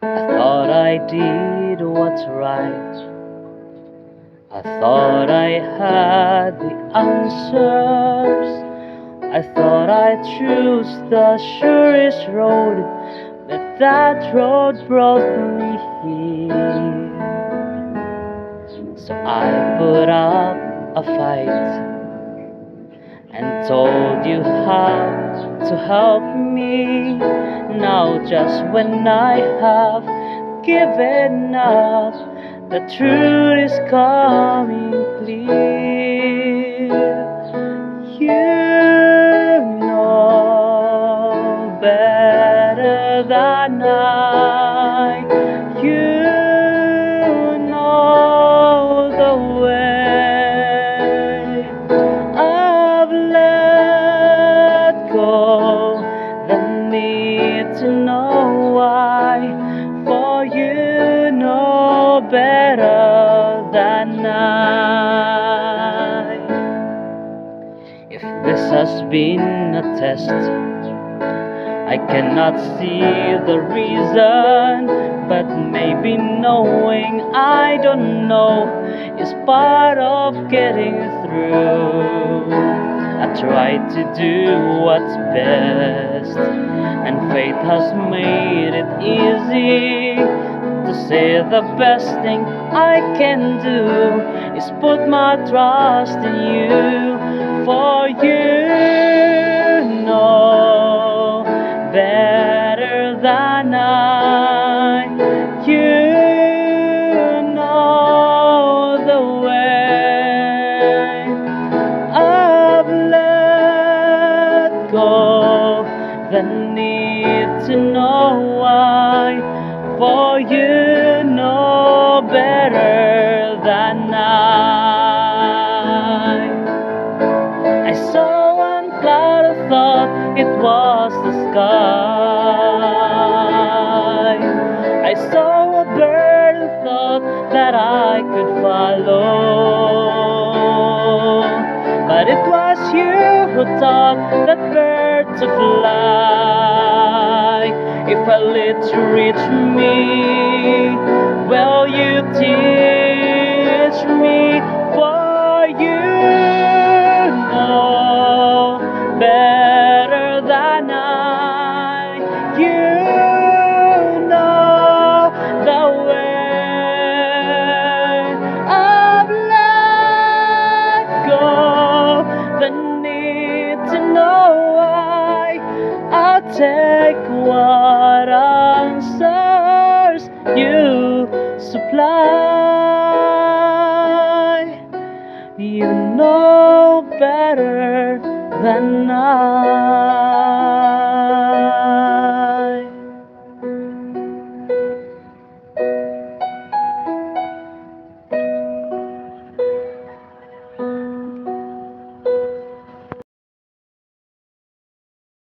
I thought I did what's right. I thought I had the answers. I thought I chose the surest road, but that road brought me here. So I put up a fight and told you how to help me. Now just when I have given up, the truth is coming clear. You know better than I. You know the way. I've let go the need to know why, for you know better than I. If this has been a test, I cannot see the reason, but maybe knowing I don't know is part of getting through. I try to do what's best, and fate has made it easy to say the best thing I can do is put my trust in you, for you know better than I. You know the way. I've let go the need to know why, for you know better than I saw one cloud, I thought it was the sky. I saw a bird, I thought that I could follow. But it was you who taught that bird to fly. If I let you reach me, will you teach me? For you know better than I. You know the way. I've let go the need to know why. I'll take what answers you supply. You know better than I.